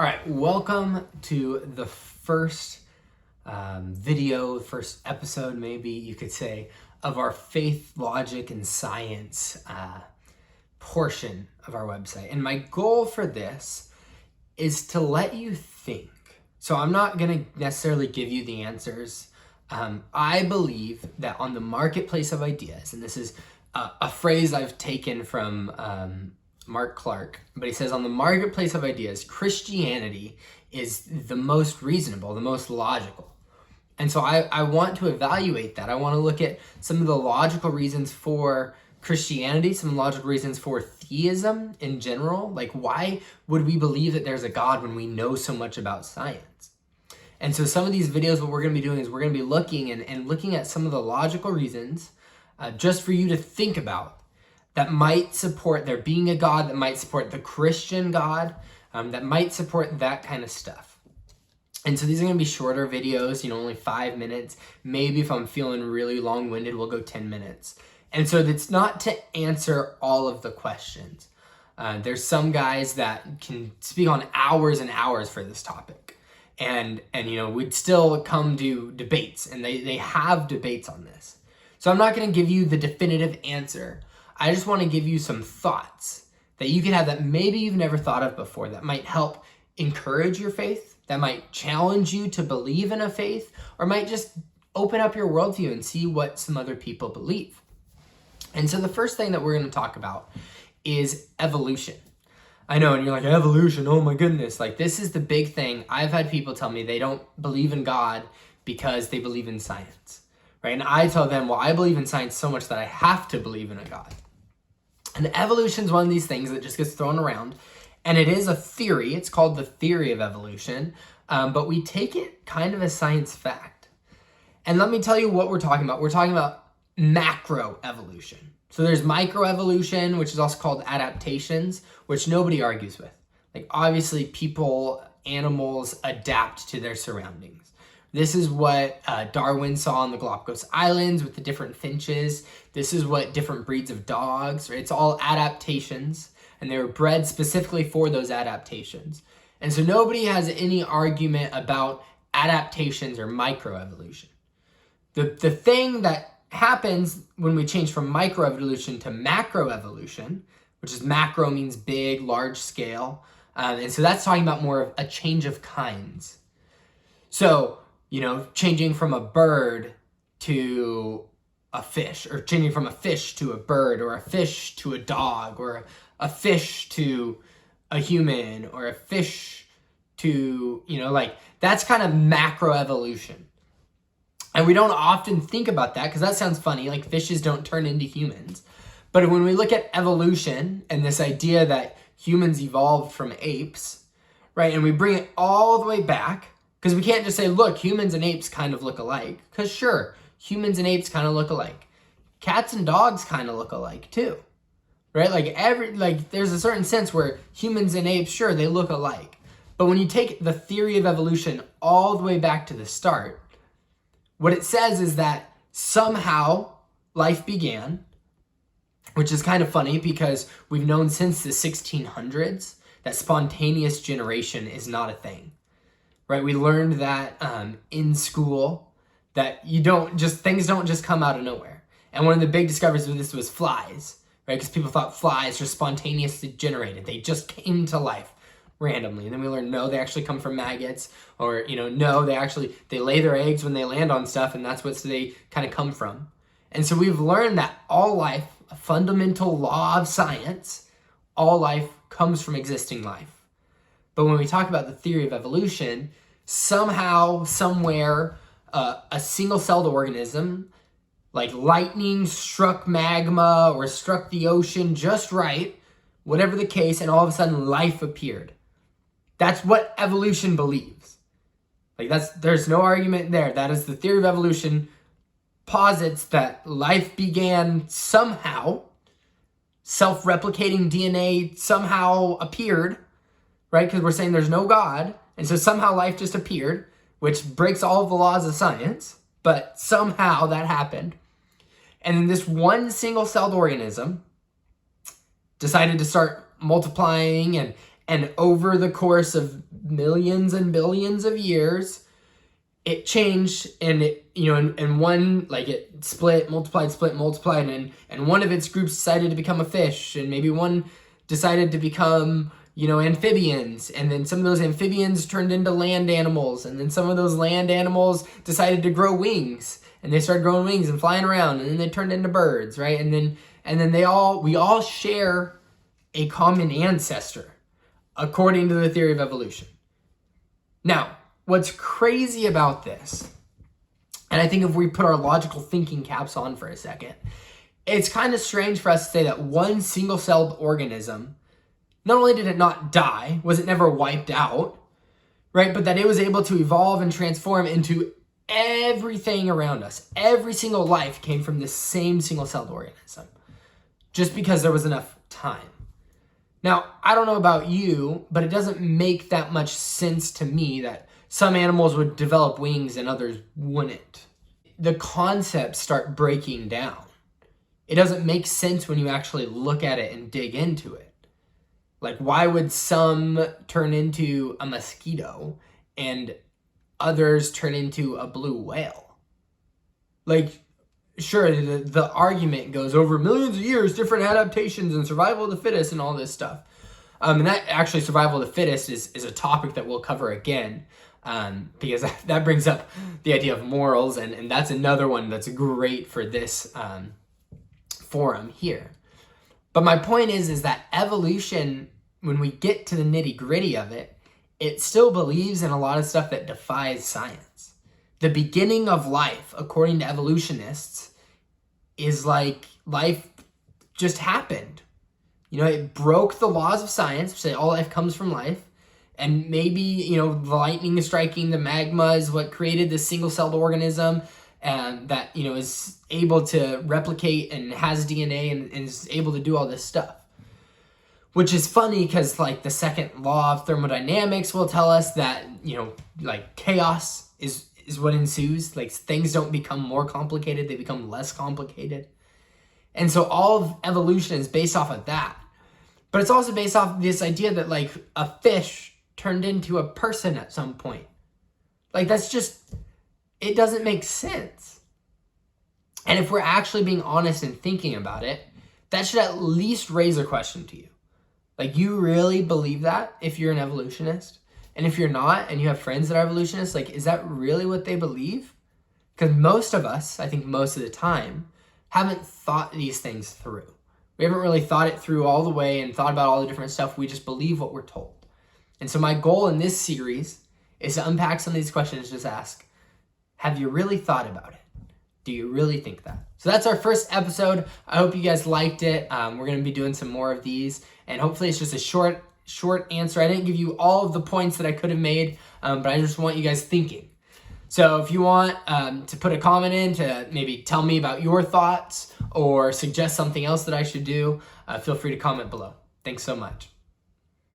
All right, welcome to the first first episode, maybe you could say, of our faith, logic, and science portion of our website. And my goal for this is to let you think. So I'm not going to necessarily give you the answers. I believe that on the marketplace of ideas, and this is a phrase I've taken from Mark Clark, but he says on the marketplace of ideas, Christianity is the most reasonable, the most logical. And so I want to evaluate that. I want to look at some of the logical reasons for Christianity, some logical reasons for theism in general. Like, why would we believe that there's a God when we know so much about science? And so some of these videos, what we're going to be doing is we're going to be looking and looking at some of the logical reasons just for you to think about that might support there being a God, that might support the Christian God, that might support that kind of stuff. And so these are going to be shorter videos, only 5 minutes. Maybe if I'm feeling really long-winded, we'll go 10 minutes. And so it's not to answer all of the questions. There's some guys that can speak on hours and hours for this topic. And we'd still come to debates, and they have debates on this. So I'm not going to give you the definitive answer. I just want to give you some thoughts that you can have that maybe you've never thought of before, that might help encourage your faith, that might challenge you to believe in a faith, or might just open up your worldview and see what some other people believe. And so the first thing that we're going to talk about is evolution. I know, and you're like, evolution, oh my goodness. Like, this is the big thing. I've had people tell me they don't believe in God because they believe in science, right? And I tell them, well, I believe in science so much that I have to believe in a God. And evolution is one of these things that just gets thrown around. And it is a theory. It's called the theory of evolution. But we take it kind of as science fact. And let me tell you what we're talking about. We're talking about macroevolution. So there's microevolution, which is also called adaptations, which nobody argues with. Like, obviously, people, animals adapt to their surroundings. This is what Darwin saw on the Galapagos Islands with the different finches. This is what different breeds of dogs, right? It's all adaptations, and they were bred specifically for those adaptations. And so nobody has any argument about adaptations or microevolution. The thing that happens when we change from microevolution to macroevolution, which is macro means big, large scale, and so that's talking about more of a change of kinds. So, changing from a bird to a fish, or changing from a fish to a bird, or a fish to a dog, or a fish to a human, or a fish to, that's kind of macroevolution. And we don't often think about that because that sounds funny, like fishes don't turn into humans. But when we look at evolution and this idea that humans evolved from apes, right, and we bring it all the way back, because we can't just say, look, humans and apes kind of look alike. Because sure, humans and apes kind of look alike. Cats and dogs kind of look alike too, right? There's a certain sense where humans and apes, sure, they look alike. But when you take the theory of evolution all the way back to the start, what it says is that somehow life began, which is kind of funny because we've known since the 1600s that spontaneous generation is not a thing. Right, we learned that in school that things don't just come out of nowhere. And one of the big discoveries of this was flies, right? Because people thought flies were spontaneously generated. They just came to life randomly. And then we learned, no, they actually come from maggots, or, no, they lay their eggs when they land on stuff, and that's what they kind of come from. And so we've learned that all life, a fundamental law of science, all life comes from existing life. But when we talk about the theory of evolution, somehow, somewhere, a single-celled organism, like lightning struck magma or struck the ocean just right, whatever the case, and all of a sudden life appeared. That's what evolution believes. There's no argument there. That is the theory of evolution posits that life began somehow, self-replicating DNA somehow appeared, right? Because we're saying there's no God. And so somehow life just appeared, which breaks all of the laws of science. But somehow that happened. And then this one single-celled organism decided to start multiplying and over the course of millions and billions of years, it changed, and it, and one, like, it split, multiplied, and one of its groups decided to become a fish, and maybe one decided to become, amphibians, and then some of those amphibians turned into land animals, and then some of those land animals decided to grow wings, and they started growing wings and flying around, and then they turned into birds, right? And then we all share a common ancestor, according to the theory of evolution. Now, what's crazy about this, and I think if we put our logical thinking caps on for a second, it's kind of strange for us to say that one single-celled organism, not only did it not die, was it never wiped out, right? But that it was able to evolve and transform into everything around us. Every single life came from this same single-celled organism, just because there was enough time. Now, I don't know about you, but it doesn't make that much sense to me that some animals would develop wings and others wouldn't. The concepts start breaking down. It doesn't make sense when you actually look at it and dig into it. Like, why would some turn into a mosquito and others turn into a blue whale? Like, sure, the argument goes over millions of years, different adaptations and survival of the fittest and all this stuff. And that actually, survival of the fittest is a topic that we'll cover again, because that brings up the idea of morals, and that's another one that's great for this forum here. But my point is that evolution, when we get to the nitty-gritty of it, it still believes in a lot of stuff that defies science. The beginning of life, according to evolutionists, is like life just happened. It broke the laws of science, say all life comes from life, and maybe, the lightning striking the magma is what created this single-celled organism, and that, is able to replicate and has DNA and is able to do all this stuff. Which is funny because, like, the second law of thermodynamics will tell us that, like, chaos is what ensues. Like, things don't become more complicated, they become less complicated. And so all of evolution is based off of that. But it's also based off of this idea that, like, a fish turned into a person at some point. Like, that's just, it doesn't make sense. And if we're actually being honest and thinking about it, that should at least raise a question to you. Like, you really believe that if you're an evolutionist? And if you're not, and you have friends that are evolutionists, like, is that really what they believe? Because most of us, I think most of the time, haven't thought these things through. We haven't really thought it through all the way and thought about all the different stuff. We just believe what we're told. And so my goal in this series is to unpack some of these questions, just ask, have you really thought about it? Do you really think that? So that's our first episode. I hope you guys liked it. We're going to be doing some more of these, and hopefully it's just a short answer. I didn't give you all of the points that I could have made, but I just want you guys thinking. So if you want to put a comment in to maybe tell me about your thoughts or suggest something else that I should do, feel free to comment below. Thanks so much.